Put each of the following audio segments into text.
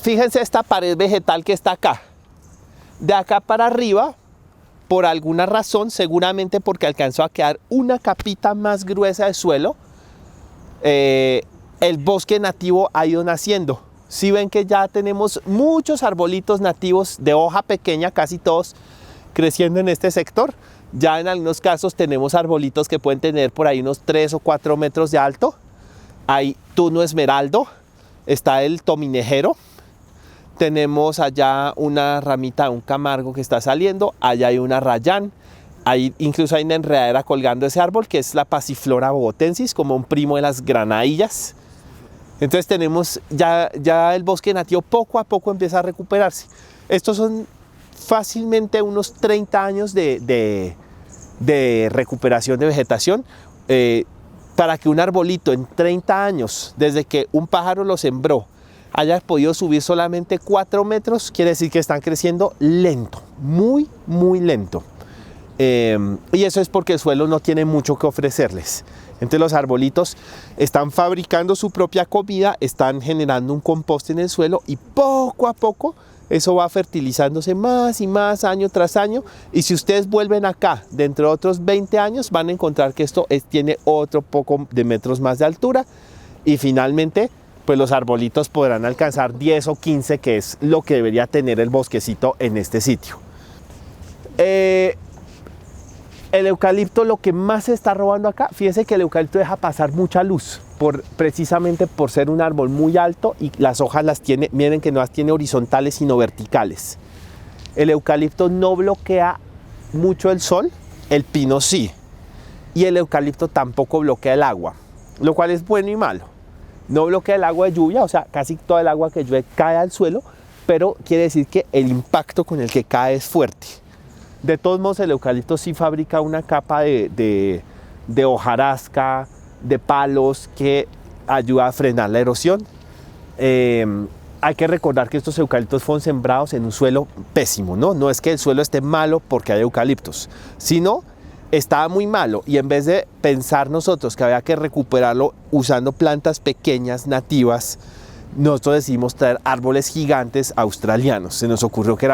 fíjense esta pared vegetal que está acá. De acá para arriba, por alguna razón, seguramente porque alcanzó a quedar una capita más gruesa de suelo, el bosque nativo ha ido naciendo. Si ven que ya tenemos muchos arbolitos nativos de hoja pequeña, casi todos creciendo en este sector. Ya en algunos casos tenemos arbolitos que pueden tener por ahí unos 3 o 4 metros de alto. Hay tuno esmeraldo, está el tominejero. Tenemos allá una ramita de un camargo que está saliendo, allá hay una rayán, incluso hay una enredadera colgando ese árbol que es la Passiflora bogotensis, como un primo de las granadillas. Entonces tenemos ya el bosque nativo poco a poco empieza a recuperarse. Estos son fácilmente unos 30 años de recuperación de vegetación. Para que un arbolito en 30 años, desde que un pájaro lo sembró, haya podido subir solamente 4 metros, quiere decir que están creciendo lento, muy, muy lento. Y eso es porque el suelo no tiene mucho que ofrecerles. Entonces los arbolitos están fabricando su propia comida, están generando un compost en el suelo y poco a poco eso va fertilizándose más y más año tras año. Y si ustedes vuelven acá dentro de otros 20 años van a encontrar que esto tiene otro poco de metros más de altura y finalmente pues los arbolitos podrán alcanzar 10 o 15, que es lo que debería tener el bosquecito en este sitio. El eucalipto, lo que más se está robando acá, fíjense que el eucalipto deja pasar mucha luz, precisamente por ser un árbol muy alto y las hojas las tiene, miren que no las tiene horizontales sino verticales. El eucalipto no bloquea mucho el sol, el pino sí, y el eucalipto tampoco bloquea el agua, lo cual es bueno y malo. No bloquea el agua de lluvia, o sea, casi toda el agua que llueve cae al suelo, pero quiere decir que el impacto con el que cae es fuerte. De todos modos, el eucalipto sí fabrica una capa de hojarasca, de palos, que ayuda a frenar la erosión. Hay que recordar que estos eucaliptos fueron sembrados en un suelo pésimo, ¿no? No es que el suelo esté malo porque hay eucaliptos, sino estaba muy malo y en vez de pensar nosotros que había que recuperarlo usando plantas pequeñas, nativas, nosotros decidimos traer árboles gigantes australianos. Se nos ocurrió que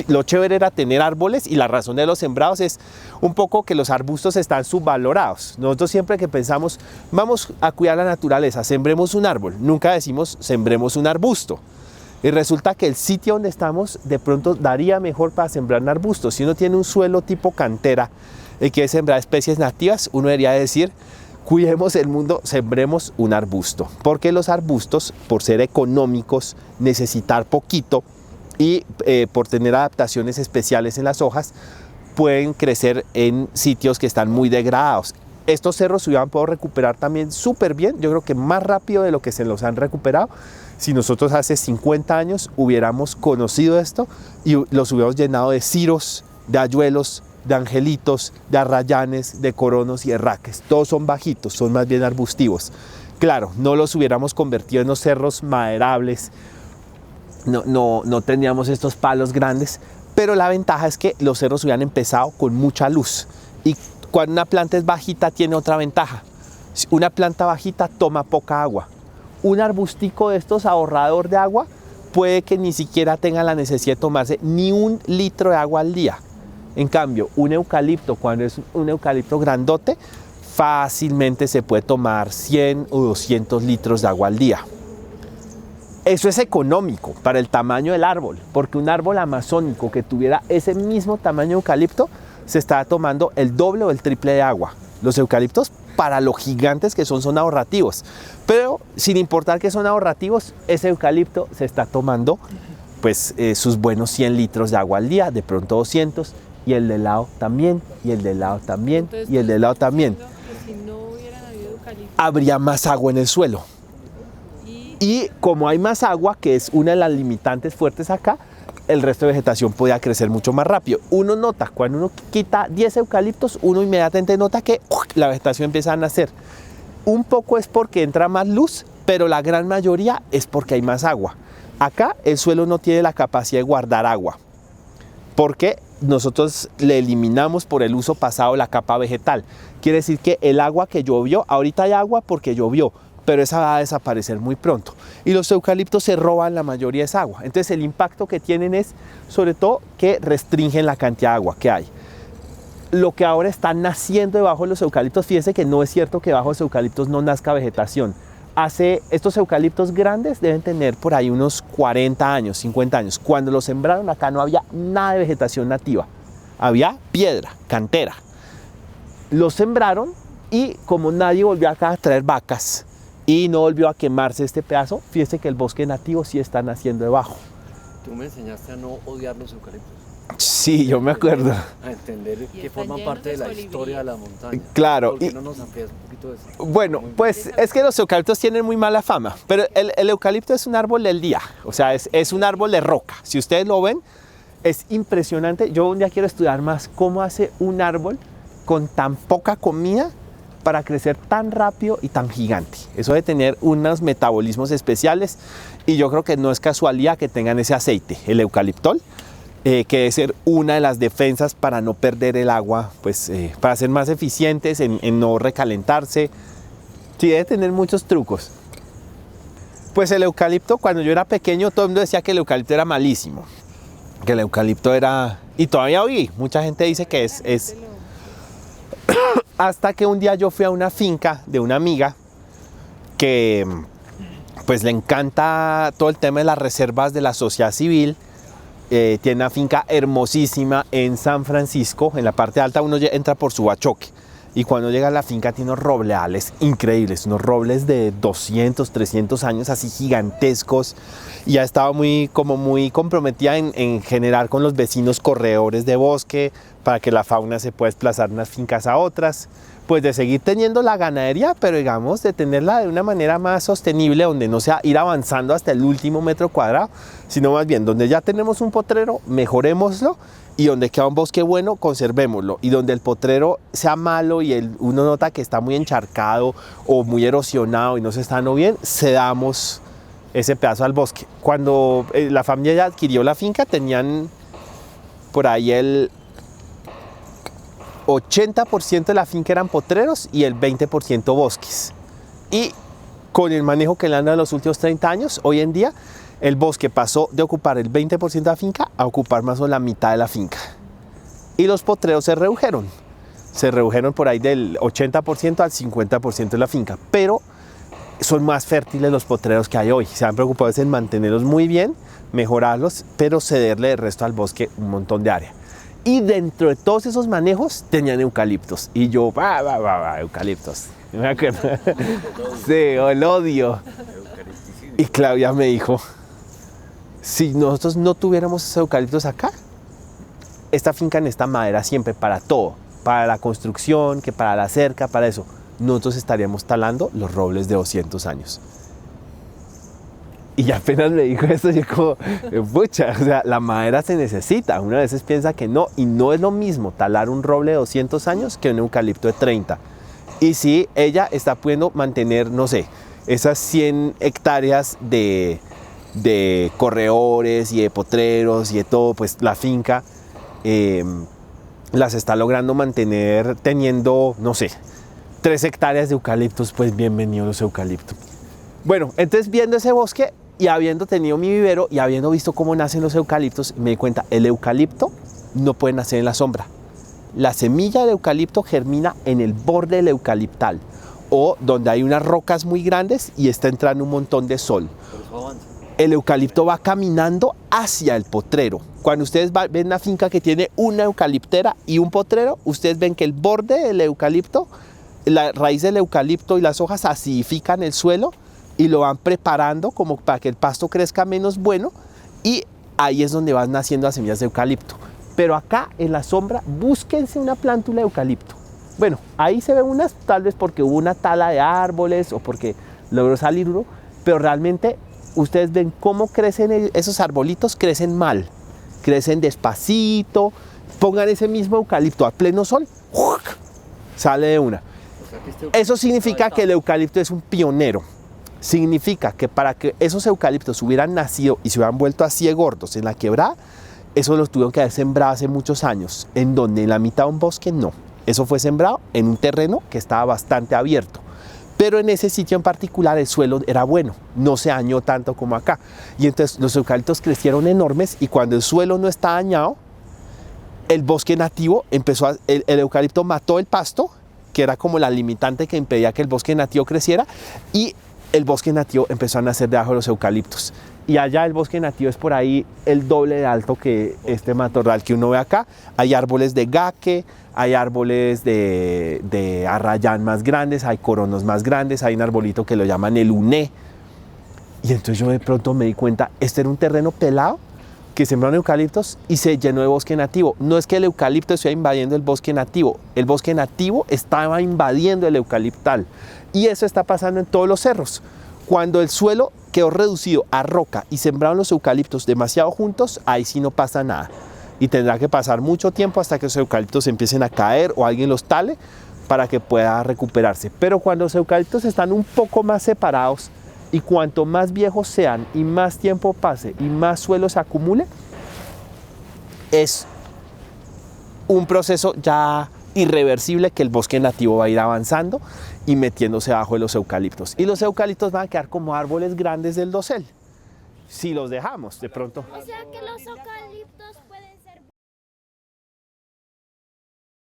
lo chévere era tener árboles y la razón de los sembrados es un poco que los arbustos están subvalorados. Nosotros siempre que pensamos vamos a cuidar la naturaleza, sembremos un árbol, nunca decimos sembremos un arbusto. Y resulta que el sitio donde estamos de pronto daría mejor para sembrar un arbusto. Si uno tiene un suelo tipo cantera y quiere sembrar especies nativas, uno debería decir cuidemos el mundo, sembremos un arbusto. Porque los arbustos, por ser económicos, necesitar poquito y por tener adaptaciones especiales en las hojas, pueden crecer en sitios que están muy degradados. Estos cerros se hubieran podido recuperar también súper bien, yo creo que más rápido de lo que se los han recuperado. Si nosotros hace 50 años hubiéramos conocido esto y los hubiéramos llenado de ciros, de ayuelos, de angelitos, de arrayanes, de coronos y herraques. Todos son bajitos, son más bien arbustivos. Claro, no los hubiéramos convertido en los cerros maderables, no teníamos estos palos grandes, pero la ventaja es que los cerros hubieran empezado con mucha luz. Y cuando una planta es bajita tiene otra ventaja. Una planta bajita toma poca agua. Un arbustico de estos ahorrador de agua puede que ni siquiera tenga la necesidad de tomarse ni 1 litro de agua al día. En cambio, un eucalipto, cuando es un eucalipto grandote, fácilmente se puede tomar 100 o 200 litros de agua al día. Eso es económico para el tamaño del árbol, porque un árbol amazónico que tuviera ese mismo tamaño de eucalipto se está tomando el doble o el triple de agua. Los eucaliptos, para lo gigantes que son ahorrativos, pero sin importar que son ahorrativos, ese eucalipto se está tomando pues sus buenos 100 litros de agua al día, de pronto 200, y el de lado también, y el de lado también, entonces, y el de lado también. Si no hubieran habido eucaliptos, habría más agua en el suelo. Y como hay más agua, que es una de las limitantes fuertes acá, el resto de vegetación podía crecer mucho más rápido. Uno nota, cuando uno quita 10 eucaliptos, uno inmediatamente nota que la vegetación empieza a nacer. Un poco es porque entra más luz, pero la gran mayoría es porque hay más agua. Acá el suelo no tiene la capacidad de guardar agua, porque nosotros le eliminamos por el uso pasado la capa vegetal. Quiere decir que el agua que llovió, ahorita hay agua porque llovió, pero esa va a desaparecer muy pronto. Y los eucaliptos se roban la mayoría de esa agua. Entonces el impacto que tienen es, sobre todo, que restringen la cantidad de agua que hay. Lo que ahora está naciendo debajo de los eucaliptos, fíjense que no es cierto que debajo de los eucaliptos no nazca vegetación. Estos eucaliptos grandes deben tener por ahí unos 40 años, 50 años. Cuando los sembraron acá no había nada de vegetación nativa. Había piedra, cantera. Los sembraron y como nadie volvió acá a traer vacas y no volvió a quemarse este pedazo, fíjense que el bosque nativo sí está naciendo debajo. Tú me enseñaste a no odiar los eucaliptos. Sí, yo me acuerdo. A entender que forman parte de la historia de la montaña. Claro. ¿Por qué no nos amplías un poquito de eso? Bueno, pues es que los eucaliptos tienen muy mala fama, pero el eucalipto es un árbol del día, o sea, es un árbol de roca. Si ustedes lo ven, es impresionante. Yo un día quiero estudiar más cómo hace un árbol con tan poca comida para crecer tan rápido y tan gigante. Eso de tener unos metabolismos especiales y yo creo que no es casualidad que tengan ese aceite, el eucaliptol. Que debe ser una de las defensas para no perder el agua, pues para ser más eficientes en no recalentarse. Sí, debe tener muchos trucos. Pues el eucalipto, cuando yo era pequeño, todo el mundo decía que el eucalipto era malísimo. Que el eucalipto era... Y todavía hoy, mucha gente dice que es... Hasta que un día yo fui a una finca de una amiga que pues le encanta todo el tema de las reservas de la sociedad civil. Tiene una finca hermosísima en San Francisco, en la parte alta uno entra por Subachoque y cuando llega a la finca tiene unos robles increíbles, unos robles de 200, 300 años así gigantescos y ha estado muy comprometida en generar con los vecinos corredores de bosque para que la fauna se pueda desplazar de unas fincas a otras, pues de seguir teniendo la ganadería, pero digamos de tenerla de una manera más sostenible, donde no sea ir avanzando hasta el último metro cuadrado, sino más bien donde ya tenemos un potrero, mejorémoslo, y donde queda un bosque bueno, conservémoslo, y donde el potrero sea malo y uno nota que está muy encharcado o muy erosionado y no se está dando bien, cedamos ese pedazo al bosque. Cuando la familia ya adquirió la finca, tenían por ahí el 80% de la finca eran potreros y el 20% bosques. Y con el manejo que le han dado en los últimos 30 años, hoy en día el bosque pasó de ocupar el 20% de la finca a ocupar más o menos la mitad de la finca. Y los potreros se redujeron. Se redujeron por ahí del 80% al 50% de la finca. Pero son más fértiles los potreros que hay hoy. Se han preocupado en mantenerlos muy bien, mejorarlos, pero cederle el resto al bosque un montón de área. Y dentro de todos esos manejos tenían eucaliptos. Y yo, eucaliptos. Me acuerdo. Sí, el odio. Y Claudia me dijo, si nosotros no tuviéramos esos eucaliptos acá, esta finca necesita madera siempre para todo. Para la construcción, que para la cerca, para eso. Nosotros estaríamos talando los robles de 200 años. Y apenas me dijo eso, yo como, pucha, o sea, la madera se necesita. Una veces piensa que no, y no es lo mismo talar un roble de 200 años que un eucalipto de 30. Y sí, ella está pudiendo mantener, no sé, esas 100 hectáreas de corredores y de potreros y de todo, pues la finca las está logrando mantener teniendo, no sé, 3 hectáreas de eucaliptos, pues bienvenidos los eucaliptos. Bueno, entonces viendo ese bosque y habiendo tenido mi vivero y habiendo visto cómo nacen los eucaliptos, me di cuenta, el eucalipto no puede nacer en la sombra. La semilla del eucalipto germina en el borde del eucaliptal o donde hay unas rocas muy grandes y está entrando un montón de sol. El eucalipto va caminando hacia el potrero. Cuando ustedes ven una finca que tiene una eucaliptera y un potrero, ustedes ven que el borde del eucalipto, la raíz del eucalipto y las hojas acidifican el suelo y lo van preparando como para que el pasto crezca menos bueno y ahí es donde van naciendo las semillas de eucalipto. Pero acá en la sombra búsquense una plántula de eucalipto. Bueno, ahí se ven unas tal vez porque hubo una tala de árboles o porque logró salir uno, pero realmente ustedes ven cómo crecen esos arbolitos, crecen mal, crecen despacito. Pongan ese mismo eucalipto a pleno sol, sale de una. Eso significa que el eucalipto es un pionero. Significa que para que esos eucaliptos hubieran nacido y se hubieran vuelto así de gordos en la quebrada, eso los tuvieron que haber sembrado hace muchos años, en donde en la mitad de un bosque no. Eso fue sembrado en un terreno que estaba bastante abierto. Pero en ese sitio en particular el suelo era bueno, no se dañó tanto como acá. Y entonces los eucaliptos crecieron enormes y cuando el suelo no está dañado, el bosque nativo el eucalipto mató el pasto, que era como la limitante que impedía que el bosque nativo creciera, y el bosque nativo empezó a nacer debajo de los eucaliptos. Y allá el bosque nativo es por ahí el doble de alto que este matorral que uno ve acá. Hay árboles de gaque, hay árboles de arrayán más grandes, hay coronos más grandes, hay un arbolito que lo llaman el uné. Y entonces yo de pronto me di cuenta, este era un terreno pelado que sembraron eucaliptos y se llenó de bosque nativo. No es que el eucalipto estuviera invadiendo el bosque nativo estaba invadiendo el eucaliptal. Y eso está pasando en todos los cerros. Cuando el suelo quedó reducido a roca y sembraron los eucaliptos demasiado juntos, ahí sí no pasa nada. Y tendrá que pasar mucho tiempo hasta que los eucaliptos empiecen a caer o alguien los tale para que pueda recuperarse. Pero cuando los eucaliptos están un poco más separados y cuanto más viejos sean y más tiempo pase y más suelo se acumule, es un proceso ya irreversible que el bosque nativo va a ir avanzando y metiéndose bajo de los eucaliptos. Y los eucaliptos van a quedar como árboles grandes del dosel, si los dejamos de pronto. O sea que los eucaliptos pueden